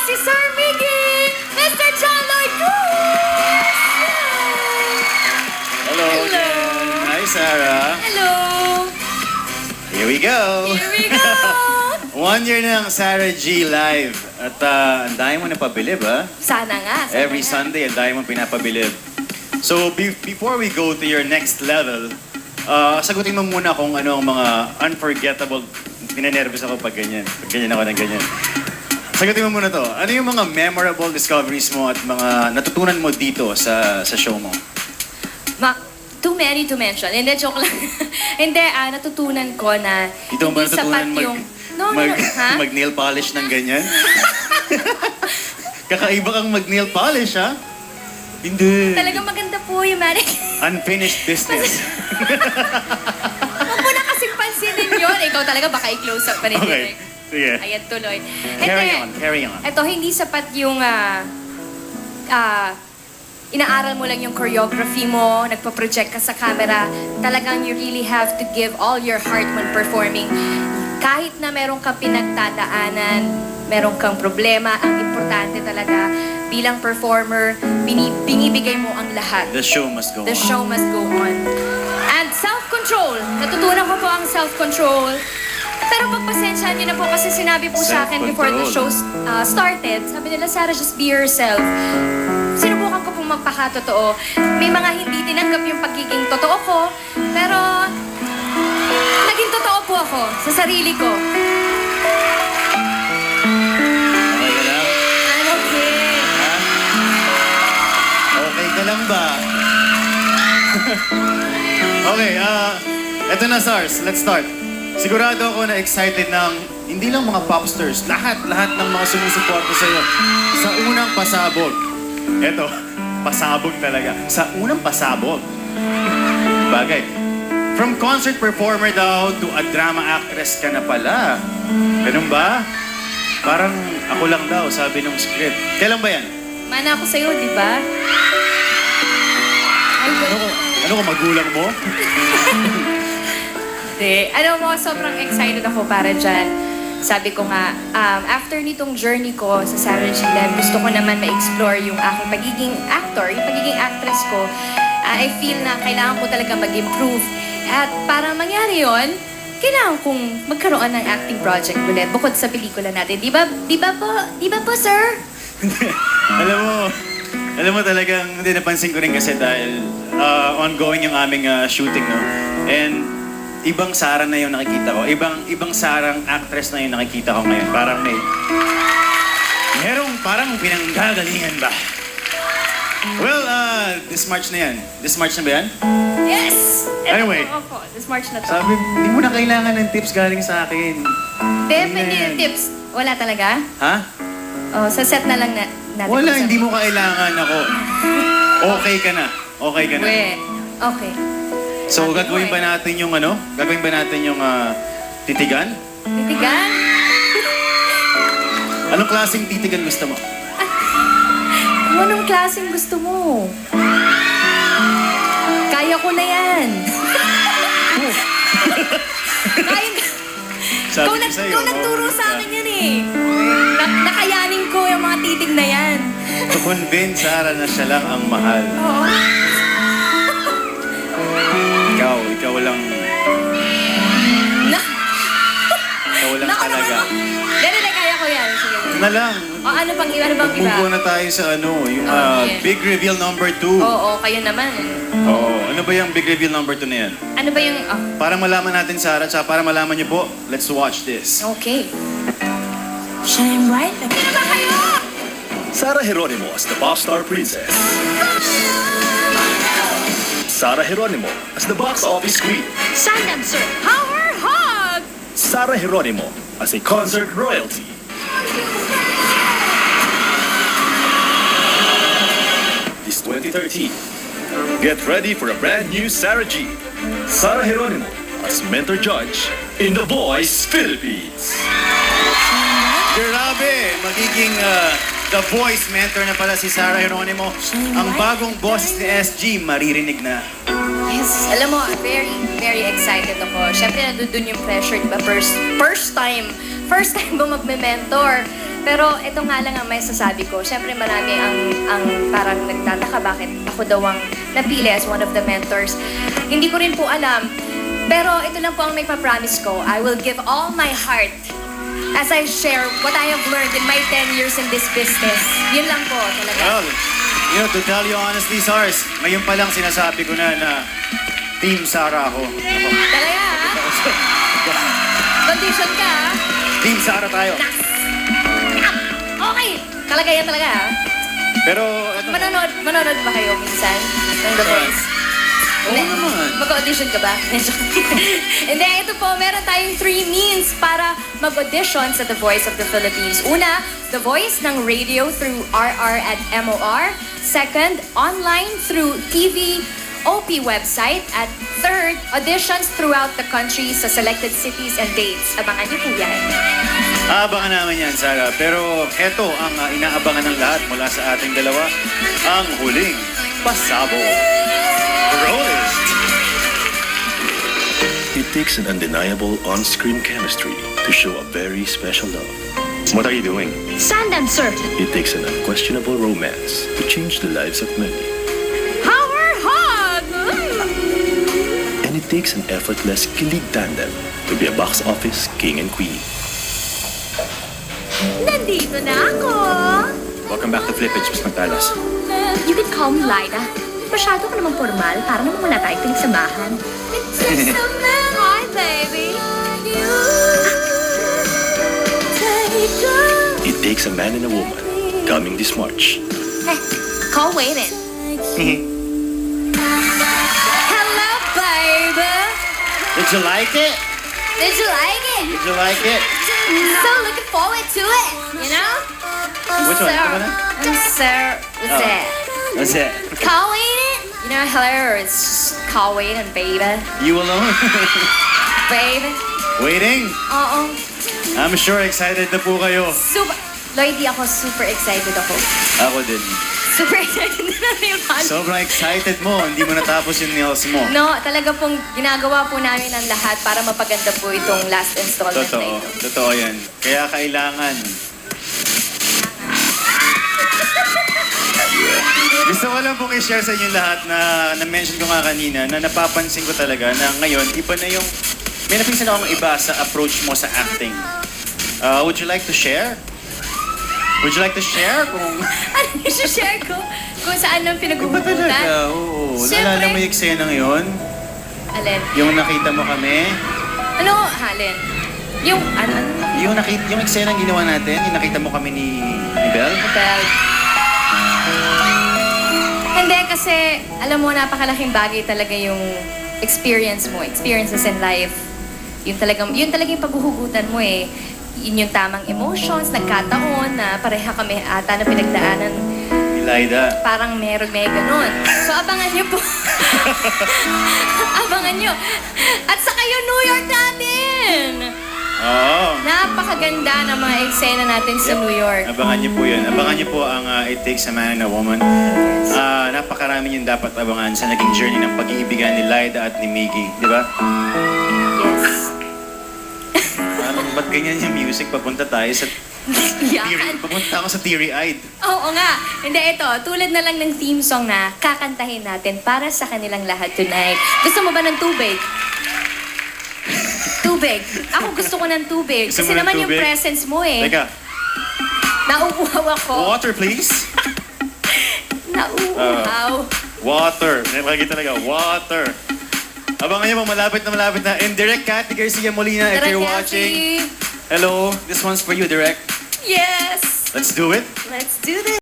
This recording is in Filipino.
si Sir Miggy, Mr. John Lloyd Cruz! Hello. Hello. Hi, Sarah. Hello! Here we go. Here we go! 1 year na ang Sarah G live. At ang dami mo napabilib, ha? Sana nga. Sana Every nga. Sunday, ang dami mo pinapabilib. So, before we go to your next level, sagutin mo muna kung ano ang mga unforgettable. Pinanervous ako pag ganyan. Pag ganyan ako ng ganyan. Sagutin mo muna to. Ano yung mga memorable discoveries mo at mga natutunan mo dito sa show mo? Too many to mention. Hindi, joke lang. Hindi, natutunan ko na Ito ba hindi sapat natutunan yung... No, ha? mag-nail polish ng ganyan? Kakaiba kang mag-nail polish, ha? Hindi. Talagang maganda po yung manic. Unfinished business. Huwag mo na kasing pansinin yun. Ikaw talaga baka i-close up pa rin. Okay. Sige. Ayan, tuloy. Carry on. Ito, hindi sapat yung inaaral mo lang yung choreography mo, nagpa-project ka sa camera. Talagang you really have to give all your heart when performing. Kahit na meron kang pinagtadaanan, meron kang problema, ang importante talaga bilang performer, binibigay mo ang lahat. The show must go The on. show must go on. And self-control. Natutunan ko po ang self-control. Pero pagpasensyahan niyo na po kasi sinabi po sa akin before the show started, sabi nila, Sarah, just be yourself. Sinubukan ko pong magpakatotoo. May mga hindi tinanggap yung pagiging totoo ko, pero naging totoo po ako sa sarili ko. Okay ka lang? I'm okay. Ha? Okay ka lang ba? Okay, eto na, Sars. Let's start. Sigurado ako na excited ng hindi lang mga popsters, lahat ng mga sumusuporta sa iyo sa unang pasabog. Eto, pasabog talaga. Sa unang pasabog. Bagay. From concert performer daw to a drama actress ka na pala. Ganun ba? Parang ako lang daw, sabi ng script. Kailan ba yan? Mana ako sa'yo, di ba? Ay, Ano ko, magulang mo? Hindi. Alam mo, sobrang excited ako para dyan. Sabi ko nga, after nitong journey ko sa Sarah G Live, gusto ko naman ma-explore yung aking pagiging actor, yung pagiging actress ko. I feel na kailangan ko talaga mag-improve. At para mangyari yon, kailangan kong magkaroon ng acting project ulit bukod sa pelikula natin. Di ba po, sir? Alam mo talagang hindi napansin ko rin kasi dahil ongoing yung aming shooting, no? And ibang Sarah na yung nakikita ko. Ibang Sarang actress na yung nakikita ko ngayon. Merong parang pinanggagalingan ba? Well, this March na yan. This March na ba yan? Yes! Anyway. Opo, this March na to. Sabi, hindi mo na kailangan ng tips galing sa akin. Depende yung tips. Wala talaga? Ha? Oh, sa set na lang natin. Wala, hindi mo kailangan ako. Okay ka na. Okay ka na. Okay. So, Sabi gagawin mo ba natin yung ano? Gagawin ba natin yung titigan? Titigan? Anong klaseng titigan gusto mo? Anong klaseng gusto mo? Kaya ko na yan. Kaya... Sabi ko sa'yo. Ikaw nagturo sa akin yan eh. Nakayanin ko yung mga titig na yan. To convince Sarah na siya lang ang mahal. Oo. Ikaw lang. Ikaw lang Naku talaga. naman. Dede, kaya ko yan. Sige. Ito na lang. O ano bang iba? Move on na tayo sa yung Okay. big reveal number 2. Oo, kayo naman. Oo. Ano ba yung big reveal number 2 na yan? Ano ba yung... Para malaman natin, Sarah, tsaka para malaman niyo po, let's watch this. Okay. Shine bright. Ano ba kayo? Sarah Geronimo as the pop star princess. Sarah Geronimo as the box office queen. Shine Sir. Power hug! Sarah Geronimo as a concert royalty. This 2013, get ready for a brand new Sarah G. Sarah Geronimo as mentor judge in The Voice Philippines. Grabe! Magiging The Voice mentor na pala si Sarah Geronimo. Ang bagong boss ni SG, maririnig na. Yes. Alam mo, very, very excited ako. Siyempre, nandun yung pressure, di ba? First time ba magme-mentor? Pero ito nga lang ang may sasabi ko. Siyempre marami ang parang nagtataka bakit ako daw ang napili as one of the mentors. Hindi ko rin po alam. Pero ito lang po ang may pa-promise ko. I will give all my heart as I share what I have learned in my 10 years in this business. Yun lang po talaga. Well, you know, to tell you honestly, Sars, ngayon pa lang sinasabi ko na Team Sarah ako. Talaga ha? Condition ka ha? Team Sarah tayo. Okay! Kalagayan talaga ha? Pero, eto, Manonood ba kayo minsan ng The Voice? oo naman. Mag-audition ka ba? Hindi, ito po, meron tayong 3 means para mag-audition sa The Voice of the Philippines. Una, The Voice ng radio through RR at MOR. Second, online through TV, OP website. At third, auditions throughout the country sa selected cities and dates. Abangan niyo po yan. Aabangan namin yan, Sarah. Pero eto ang inaabangan ng lahat mula sa ating dalawa. Ang huling pasabog. Roll it! It takes an undeniable on-screen chemistry to show a very special love. What are you doing? Sand and surf. It takes an unquestionable romance to change the lives of many. Power hug! And it takes an effortless kilig tandem to be a box office king and queen. Nandito na ako! Welcome back to Flippage, Miss Magtalas. You can call me Lyda. Masyado ka namang formal para naman wala tayong pinagsamahan. Hi, baby! It takes a man and a woman coming this March. Call waiting. Hello, baby! Did you like it? Did you like it? Did you like it? So looking forward to it, you know? Which one? Ito ba na? I'm so, what's that? What's it? Call waiting? You know, hello, it's just call waiting, baby. You alone? Baby. Waiting? Oo. I'm sure excited na po kayo. Super, Lloydie, ako super excited ako. Ako din. Super excited na yung Sobrang excited mo, hindi mo natapos yung nails mo. No, talaga pong ginagawa po namin ang lahat para mapaganda po itong last installment na Totoo. ito. Totoo yan. Kaya kailangan. Gusto ko lang pong i-share sa inyo lahat na na-mention ko nga kanina na napapansin ko talaga na ngayon, iba na yung... May napinsan akong iba sa approach mo sa acting. Would you like to share? Would you like to share kung... Ano yung share ko? Kung saan lang Iba pinaghuhugutan? talaga, oo. Siyempre. Naalala mo yung eksena ngayon? Alin? Yung nakita mo kami? Ano? Halin? Yung, ano? Yung eksena ang ginawa natin, yung nakita mo kami ni Belle? Hotel. Hindi, kasi, alam mo, napakalaking bagay talaga yung experiences in life. Yun talaga yung paghuhugutan mo eh. Yun yung tamang emotions, nagkataon na pareha kami ata na pinagdaanan. Ni Lyda. Parang may ganun. So, abangan nyo po. Abangan nyo. At saka yung New York natin! Oo. Napakaganda ng mga eksena natin sa New York. Abangan niyo po yun. Abangan niyo po ang It Takes a Man and a Woman. Napakarami yung dapat abangan sa naging journey ng pag-iibigan ni Lyda at ni Miggy. Di ba? Yes. Parang ba't ganyan yung music? Papunta tayo sa... Yakan. Papunta ako sa teary-eyed. Oo nga. Hindi, ito. Tulad na lang ng theme song na kakantahin natin para sa kanilang lahat tonight. Gusto mo ba ng tubig? Tubig. Ako gusto ko ng tubig. Gusto Kasi mo ng naman yung tubig? presence mo eh. Teka, Nauuhaw ako. water please. Nauuhaw. Water. Nakakita talaga, water. Abangan niyo po, malapit na. And Direk Cathy Garcia Molina, if Tara, you're Kathy. watching, hello, this one's for you, Direk. Yes. Let's do it. Let's do this.